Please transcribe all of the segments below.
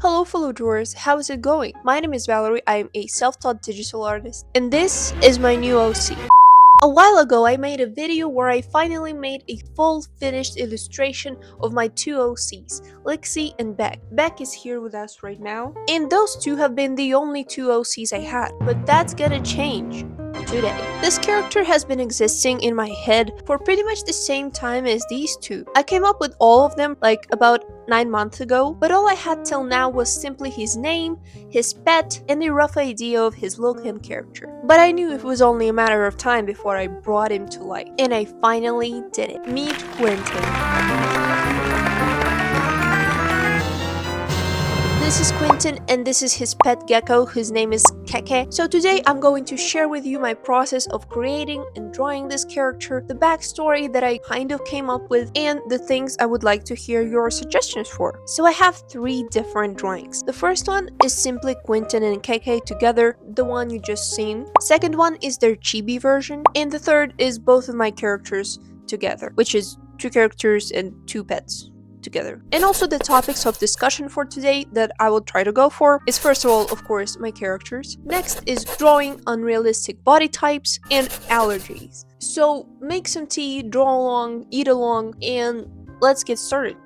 Hello fellow drawers, how is it going? My name is Valerie, I am a self-taught digital artist, and this is my new OC. A while ago I made a video where I finally made a full finished illustration of my two OCs, Lixie and Beck. Beck is here with us right now, and those two have been the only two OCs I had, but that's gonna change today. This character has been existing in my head for pretty much the same time as these two. I came up with all of them like about 9 months ago, but all I had till now was simply his name, his pet, and a rough idea of his look and character. But I knew it was only a matter of time before I brought him to life, and I finally did it. Meet Quentin. This is Quentin and this is his pet gecko whose name is Keke. So today I'm going to share with you my process of creating and drawing this character, the backstory that I kind of came up with, and the things I would like to hear your suggestions for. So I have 3 different drawings. The first one is simply Quentin and Keke together, the one you just seen. Second one is their chibi version, and the third is both of my characters together, which is 2 characters and 2 pets together. And also the topics of discussion for today that I will try to go for is, first of all, of course, my characters. Next is drawing unrealistic body types and allergies. So make some tea, draw along, eat along, and let's get started.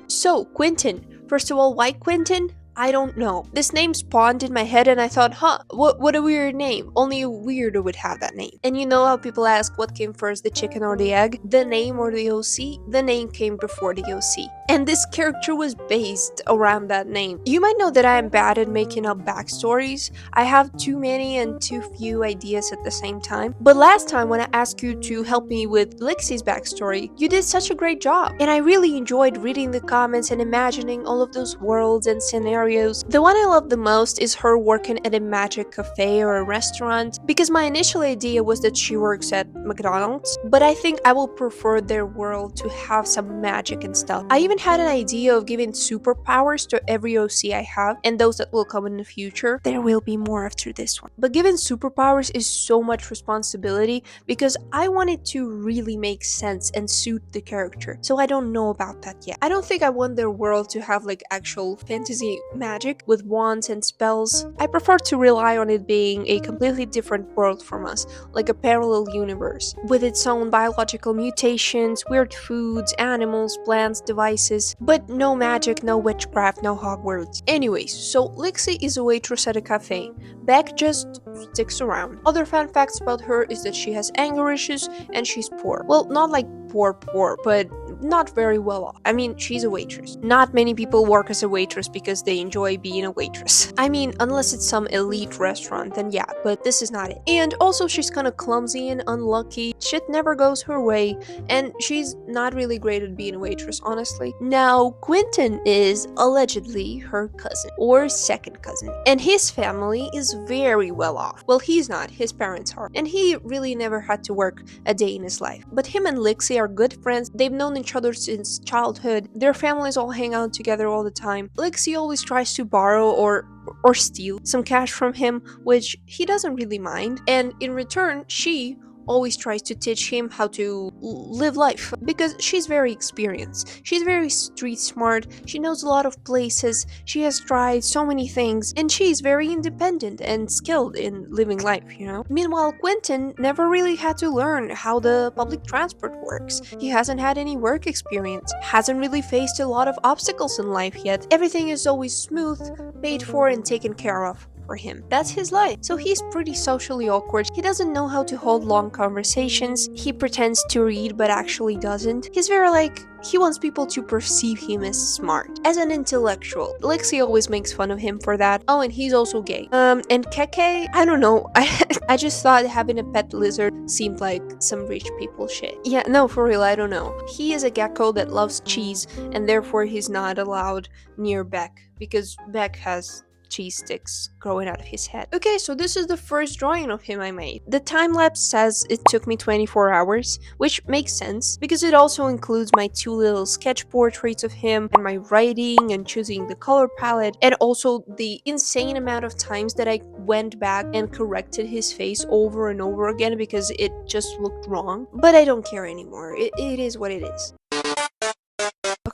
So Quentin, first of all, why Quentin? I don't know. This name spawned in my head and I thought, what a weird name. Only a weirdo would have that name. And you know how people ask what came first, the chicken or the egg? The name or the OC? The name came before the OC. And this character was based around that name. You might know that I am bad at making up backstories. I have too many and too few ideas at the same time. But last time when I asked you to help me with Lixie's backstory, you did such a great job. And I really enjoyed reading the comments and imagining all of those worlds and scenarios. The one I love the most is her working at a magic cafe or a restaurant, because my initial idea was that she works at McDonald's, but I think I will prefer their world to have some magic and stuff. I even had an idea of giving superpowers to every OC I have, and those that will come in the future. There will be more after this one. But giving superpowers is so much responsibility because I want it to really make sense and suit the character, so I don't know about that yet. I don't think I want their world to have like actual fantasy magic with wands and spells. I prefer to rely on it being a completely different world from us, like a parallel universe, with its own biological mutations, weird foods, animals, plants, devices, but no magic, no witchcraft, no Hogwarts. Anyways, so Lixie is a waitress at a cafe. Beck just sticks around. Other fun facts about her is that she has anger issues and she's poor. Well, not like poor, but not very well off. I mean, she's a waitress. Not many people work as a waitress because they enjoy being a waitress. I mean, unless it's some elite restaurant, then yeah, but this is not it. And also she's kinda clumsy and unlucky, shit never goes her way, and she's not really great at being a waitress, honestly. Now, Quentin is allegedly her cousin, or second cousin, and his family is very well off. Well, he's not, his parents are, and he really never had to work a day in his life. But him and Lixie are good friends, they've known each other since childhood, their families all hang out together all the time. Lixie always tries to borrow or steal some cash from him, which he doesn't really mind, and in return, she always tries to teach him how to live life because she's very experienced. She's very street smart, she knows a lot of places, she has tried so many things, and she's very independent and skilled in living life, you know? Meanwhile, Quentin never really had to learn how the public transport works. He hasn't had any work experience, hasn't really faced a lot of obstacles in life yet. Everything is always smooth, paid for, and taken care of for him. That's his life. So he's pretty socially awkward. He doesn't know how to hold long conversations. He pretends to read but actually doesn't. He's very like, he wants people to perceive him as smart, as an intellectual. Lexi always makes fun of him for that. Oh, and he's also gay. And Keke, I don't know. I just thought having a pet lizard seemed like some rich people shit. Yeah, no, for real, I don't know. He is a gecko that loves cheese, and therefore he's not allowed near Beck, because Beck has cheese sticks growing out of his head. Okay, so this is the first drawing of him I made. The time-lapse says it took me 24 hours, which makes sense because it also includes my 2 little sketch portraits of him and my writing and choosing the color palette, and also the insane amount of times that I went back and corrected his face over and over again because it just looked wrong. But I don't care anymore. It is what it is.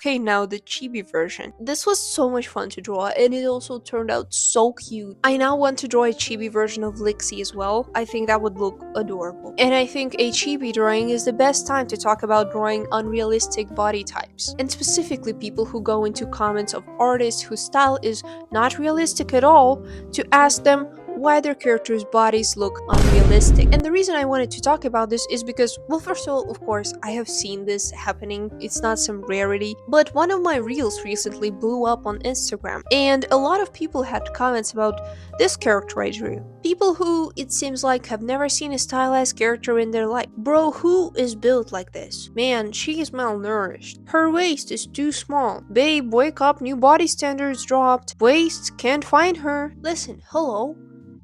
Okay, now the chibi version. This was so much fun to draw, and it also turned out so cute. I now want to draw a chibi version of Lixie as well. I think that would look adorable. And I think a chibi drawing is the best time to talk about drawing unrealistic body types, and specifically people who go into comments of artists whose style is not realistic at all, to ask them why their characters' bodies look unrealistic. And the reason I wanted to talk about this is because, well, first of all, of course, I have seen this happening. It's not some rarity, but one of my reels recently blew up on Instagram, and a lot of people had comments about this character I drew. People who, it seems like, have never seen a stylized character in their life. Bro, who is built like this? Man, she is malnourished. Her waist is too small. Babe, wake up, new body standards dropped. Waist, can't find her. Listen, hello?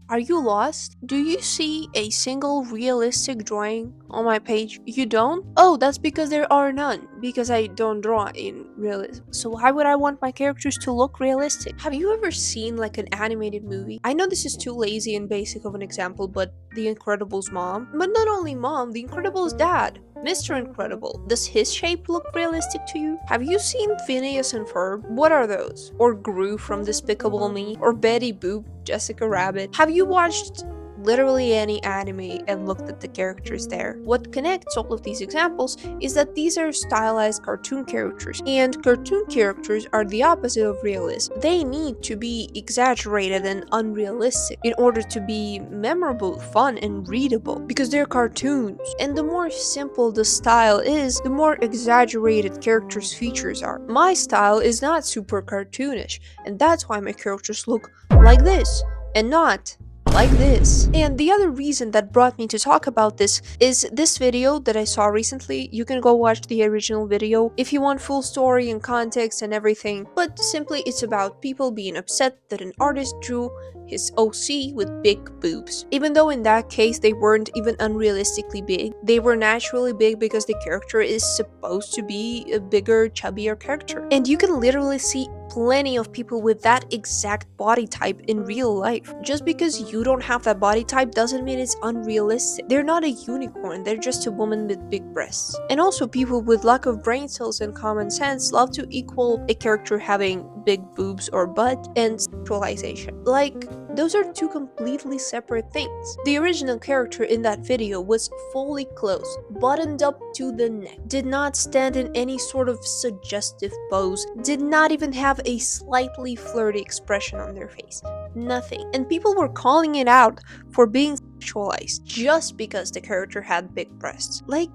Are you lost? Do you see a single realistic drawing on my page? You don't? Oh, that's because there are none, because I don't draw in realism. So why would I want my characters to look realistic? Have you ever seen like an animated movie? I know this is too lazy and basic of an example, but The Incredibles' mom. But not only mom, The Incredibles' dad. Mr. Incredible, does his shape look realistic to you? Have you seen Phineas and Ferb? What are those? Or Gru from Despicable Me? Or Betty Boop, Jessica Rabbit? Have you watched literally any anime and looked at the characters there? What connects all of these examples is that these are stylized cartoon characters, and cartoon characters are the opposite of realism. They need to be exaggerated and unrealistic in order to be memorable, fun, and readable, because they're cartoons. And the more simple the style is, the more exaggerated characters' features are. My style is not super cartoonish, and that's why my characters look like this, and not like this. And the other reason that brought me to talk about this is this video that I saw recently. You can go watch the original video if you want full story and context and everything, but simply it's about people being upset that an artist drew his OC with big boobs. Even though in that case they weren't even unrealistically big, they were naturally big because the character is supposed to be a bigger, chubbier character. And you can literally see plenty of people with that exact body type in real life. Just because you don't have that body type doesn't mean it's unrealistic. They're not a unicorn, they're just a woman with big breasts. And also, people with lack of brain cells and common sense love to equal a character having big boobs or butt and sexualization. Like, those are two completely separate things. The original character in that video was fully clothed, buttoned up to the neck, did not stand in any sort of suggestive pose, did not even have a slightly flirty expression on their face. Nothing. And people were calling it out for being sexualized just because the character had big breasts. Like,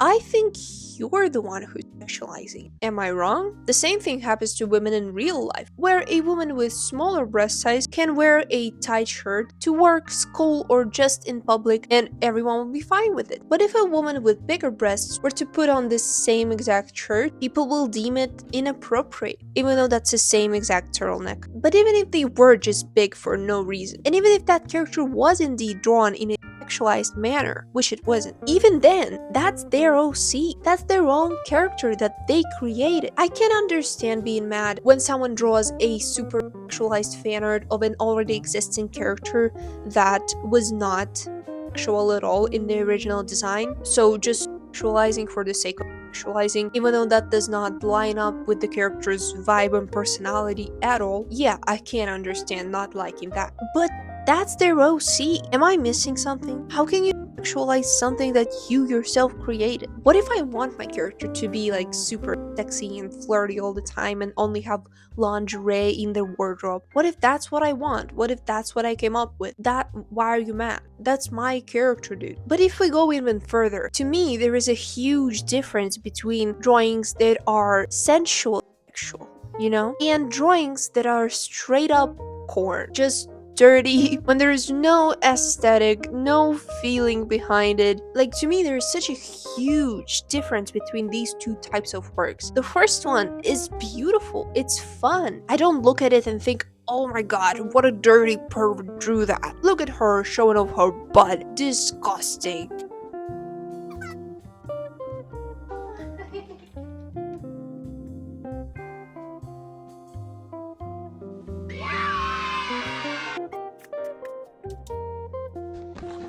I think you're the one who's sexualizing. Am I wrong? The same thing happens to women in real life, where a woman with smaller breast size can wear a tight shirt to work, school, or just in public, and everyone will be fine with it. But if a woman with bigger breasts were to put on this same exact shirt, people will deem it inappropriate, even though that's the same exact turtleneck. But even if they were just big for no reason, and even if that character was indeed drawn in a sexualized manner, which it wasn't, even then, that's their OC. That's their own character that they created. I can understand being mad when someone draws a super sexualized fan art of an already existing character that was not sexual at all in the original design, so just sexualizing for the sake of sexualizing, even though that does not line up with the character's vibe and personality at all. Yeah, I can understand not liking that, but that's their OC. Am I missing something? How can you sexualize something that you yourself created? What if I want my character to be like super sexy and flirty all the time and only have lingerie in their wardrobe? What if that's what I want? What if that's what I came up with? Why are you mad? That's my character, dude. But if we go even further, to me there is a huge difference between drawings that are sensual, sexual, and drawings that are straight up corn, just dirty, when there's no aesthetic, no feeling behind it. Like, to me, there's such a huge difference between these two types of works. The first one is beautiful, it's fun. I don't look at it and think, oh my god, what a dirty pervert drew that. Look at her showing off her butt. Disgusting.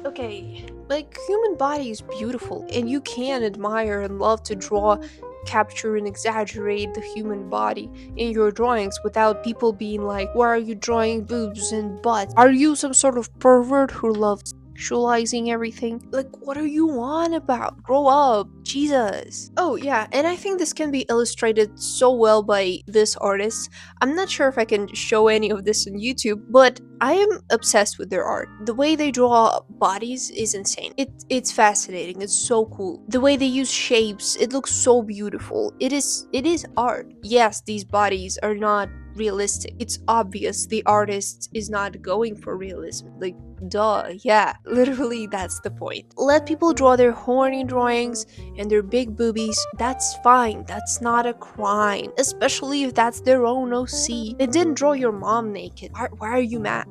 Okay, like, human body is beautiful, and you can admire and love to draw capture and exaggerate the human body in your drawings without people being like, why are you drawing boobs and butts? Are you some sort of pervert who loves sexualizing everything? Like, what are you on about? Grow up, Jesus. Oh yeah, and I think this can be illustrated so well by this artist. I'm not sure if I can show any of this on YouTube, but I am obsessed with their art. The way they draw bodies is insane. It's fascinating. It's so cool. The way they use shapes, it looks so beautiful. It is art. Yes, these bodies are not realistic. It's obvious the artist is not going for realism. Like, duh, yeah. Literally, that's the point. Let people draw their horny drawings and their big boobies. That's fine. That's not a crime. Especially if that's their own OC. They didn't draw your mom naked. Why are you mad?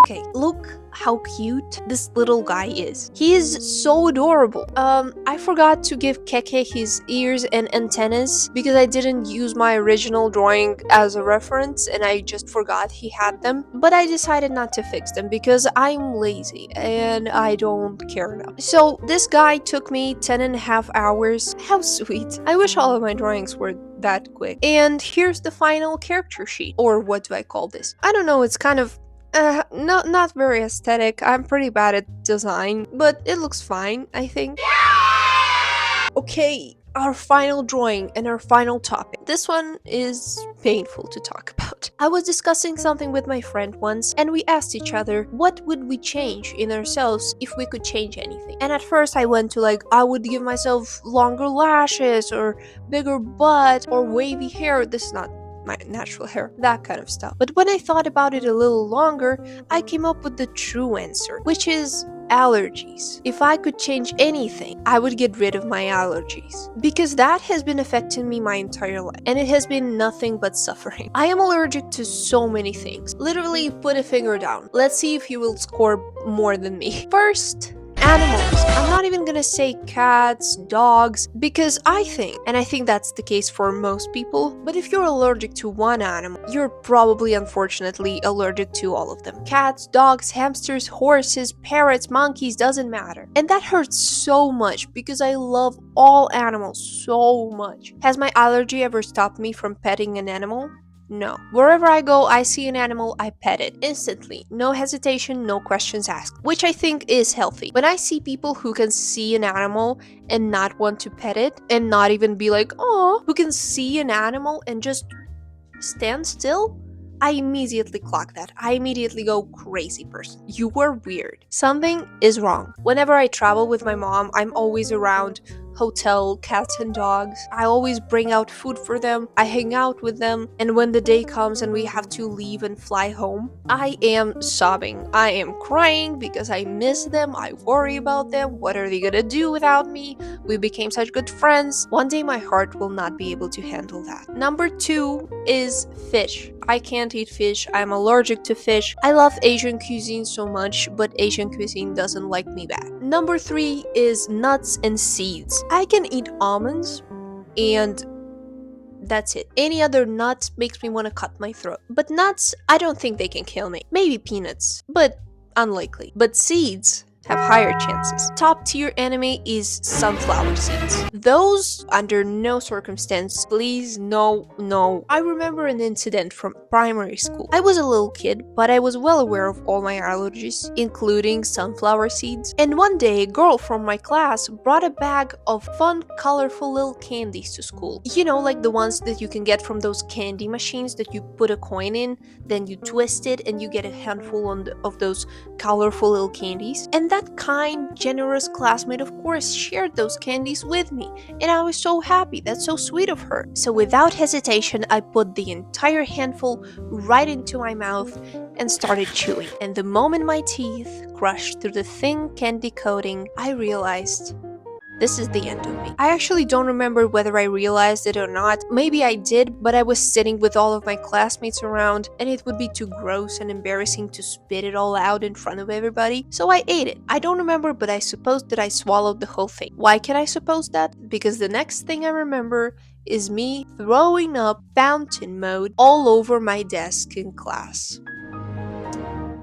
Okay, look how cute this little guy is. He is so adorable. I forgot to give Keke his ears and antennas because I didn't use my original drawing as a reference and I just forgot he had them. But I decided not to fix them because I'm lazy and I don't care enough. So this guy took me 10.5 hours. How sweet. I wish all of my drawings were that quick. And here's the final character sheet. Or what do I call this? I don't know, it's kind of not very aesthetic. I'm pretty bad at design, but it looks fine, I think. Okay, our final drawing and our final topic. This one is painful to talk about. I was discussing something with my friend once, and we asked each other, what would we change in ourselves if we could change anything? And at first I went to like, I would give myself longer lashes, or bigger butt, or wavy hair. This is not my natural hair, that kind of stuff. But when I thought about it a little longer, I came up with the true answer, which is allergies. If I could change anything, I would get rid of my allergies. Because that has been affecting me my entire life, and it has been nothing but suffering. I am allergic to so many things. Literally, put a finger down. Let's see if you will score more than me. First, animals. I'm not even gonna say cats, dogs, because I think, and I think that's the case for most people, but if you're allergic to one animal, you're probably unfortunately allergic to all of them. Cats, dogs, hamsters, horses, parrots, monkeys, doesn't matter. And that hurts so much because I love all animals so much. Has my allergy ever stopped me from petting an animal? No. Wherever I go, I see an animal, I pet it instantly. No hesitation, no questions asked, which I think is healthy. When I see people who can see an animal and not want to pet it and not even be like, oh, who can see an animal and just stand still, I immediately clock that. I immediately go, crazy person. You were weird. Something is wrong. Whenever I travel with my mom, I'm always around hotel cats and dogs. I always bring out food for them. I hang out with them. And when the day comes and we have to leave and fly home, I am sobbing. I am crying because I miss them. I worry about them. What are they gonna do without me? We became such good friends. One day my heart will not be able to handle that. Number 2 is fish. I can't eat fish. I'm allergic to fish. I love Asian cuisine so much, but Asian cuisine doesn't like me back. Number 3 is nuts and seeds. I can eat almonds and that's it. Any other nut makes me want to cut my throat. But nuts, I don't think they can kill me. Maybe peanuts, but unlikely. But seeds have higher chances. Top tier enemy is sunflower seeds. Those, under no circumstance, please, no, no. I remember an incident from primary school. I was a little kid, but I was well aware of all my allergies, including sunflower seeds. And one day, a girl from my class brought a bag of fun, colorful little candies to school. You know, like the ones that you can get from those candy machines that you put a coin in, then you twist it and you get a handful of those colorful little candies. And that kind, generous classmate, of course, shared those candies with me, and I was so happy. That's so sweet of her. So without hesitation, I put the entire handful right into my mouth and started chewing. And the moment my teeth crushed through the thin candy coating, I realized this is the end of me. I actually don't remember whether I realized it or not. Maybe I did, but I was sitting with all of my classmates around, and it would be too gross and embarrassing to spit it all out in front of everybody, so I ate it. I don't remember, but I suppose that I swallowed the whole thing. Why can I suppose that? Because the next thing I remember is me throwing up fountain mode all over my desk in class.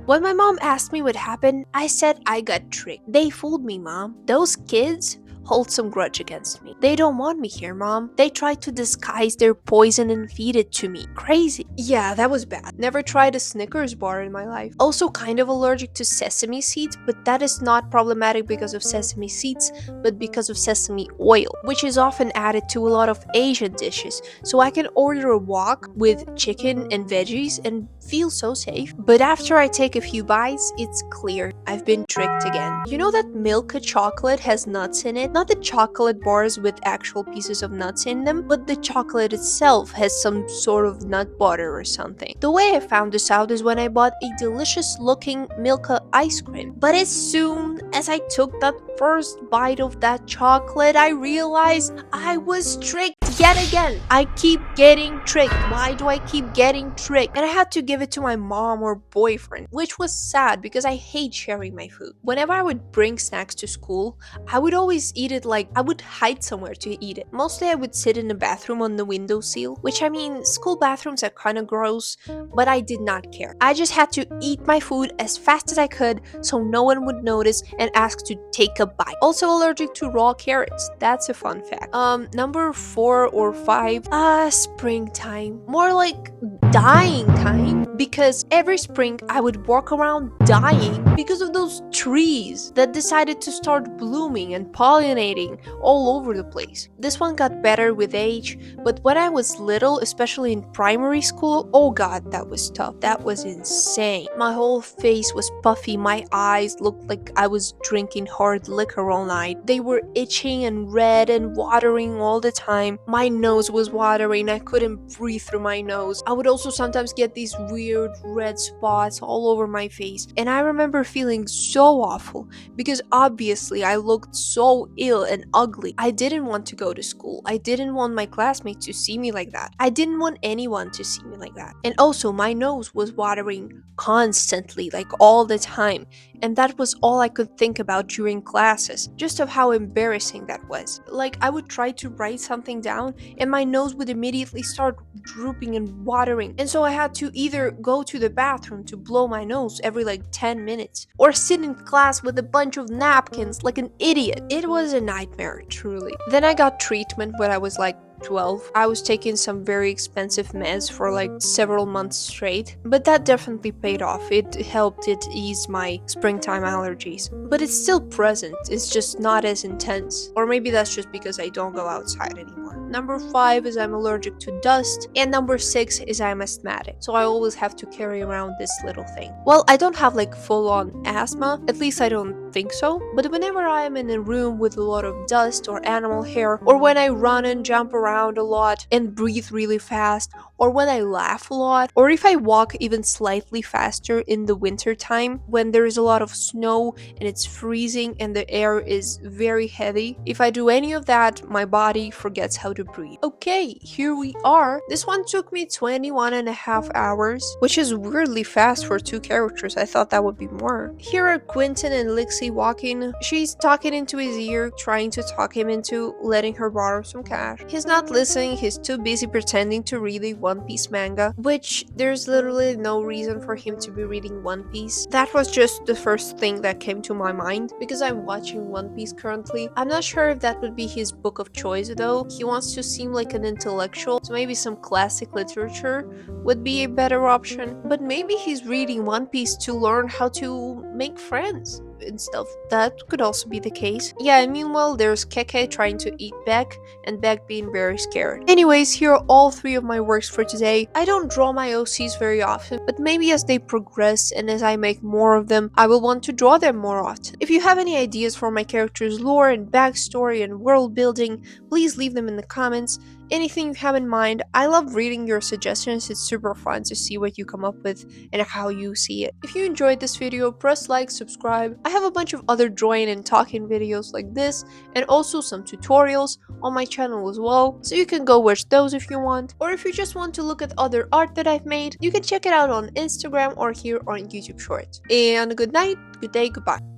When my mom asked me what happened, I said I got tricked. They fooled me, Mom. Those kids hold some grudge against me. They don't want me here, Mom. They tried to disguise their poison and feed it to me. Crazy. Yeah, that was bad. Never tried a Snickers bar in my life. Also kind of allergic to sesame seeds, but that is not problematic because of sesame seeds, but because of sesame oil, which is often added to a lot of Asian dishes. So I can order a wok with chicken and veggies and feel so safe. But after I take a few bites, it's clear I've been tricked again. You know that Milka chocolate has nuts in it? Not the chocolate bars with actual pieces of nuts in them, but the chocolate itself has some sort of nut butter or something. The way I found this out is when I bought a delicious looking Milka ice cream. But as soon as I took that first bite of that chocolate, I realized I was tricked yet again. I keep getting tricked. Why do I keep getting tricked? And I had to give it to my mom or boyfriend, which was sad because I hate sharing my food. Whenever I would bring snacks to school, I would always eat it like I would hide somewhere to eat it. Mostly I would sit in the bathroom on the windowsill, which I mean, school bathrooms are kind of gross, but I did not care. I just had to eat my food as fast as I could so no one would notice and ask to take a bite. Also allergic to raw carrots. That's a fun fact. Number 4 or 5, springtime. More like dying time, because every spring I would walk around dying because of those trees that decided to start blooming and pollinating all over the place. This one got better with age, but when I was little, especially in primary school, oh god, that was tough. That was insane. My whole face was puffy, my eyes looked like I was drinking hard liquor all night. They were itching and red and watering all the time. My nose was watering, I couldn't breathe through my nose. I would also sometimes get these weird red spots all over my face, and I remember feeling so awful because obviously I looked so ill and ugly. I didn't want to go to school. I didn't want my classmates to see me like that. I didn't want anyone to see me like that. And also my nose was watering constantly, like all the time, and that was all I could think about during classes, just of how embarrassing that was. Like I would try to write something down and my nose would immediately start drooping and watering, and so I had to either go to the bathroom to blow my nose every like 10 minutes or sit in class with a bunch of napkins like an idiot. It was a nightmare, truly. Then I got treatment when I was like 12. I was taking some very expensive meds for like several months straight, but that definitely paid off. It helped it ease my springtime allergies. But it's still present, it's just not as intense. Or maybe that's just because I don't go outside anymore. Number 5 is I'm allergic to dust, and number 6 is I'm asthmatic, so I always have to carry around this little thing. Well, I don't have like full-on asthma, at least I don't think so, but whenever I am in a room with a lot of dust or animal hair, or when I run and jump around a lot and breathe really fast, or when I laugh a lot, or if I walk even slightly faster in the winter time when there is a lot of snow and it's freezing and the air is very heavy, if I do any of that, my body forgets how to breathe. Okay, here we are. This one took me 21.5 hours, which is weirdly fast for 2 characters. I thought that would be more. Here are Quentin and Lixie walking. She's talking into his ear, trying to talk him into letting her borrow some cash. He's not listening, he's too busy pretending to read a One Piece manga, which there's literally no reason for him to be reading One Piece. That was just the first thing that came to my mind because I'm watching One Piece currently. I'm not sure if that would be his book of choice though. He wants to seem like an intellectual, so maybe some classic literature would be a better option. But maybe he's reading One Piece to learn how to make friends and stuff. That could also be the case. Yeah, and meanwhile there's Keke trying to eat Beck, and Beck being very scared. Anyways, here are all 3 of my works for today. I don't draw my OCs very often, but maybe as they progress and as I make more of them, I will want to draw them more often. If you have any ideas for my character's lore and backstory and world building, please leave them in the comments. Anything you have in mind, I love reading your suggestions. It's super fun to see what you come up with and how you see it. If you enjoyed this video, press like, subscribe. I have a bunch of other drawing and talking videos like this, and also some tutorials on my channel as well, so you can go watch those if you want. Or if you just want to look at other art that I've made, you can check it out on Instagram or here on YouTube Shorts. And good night, good day, goodbye.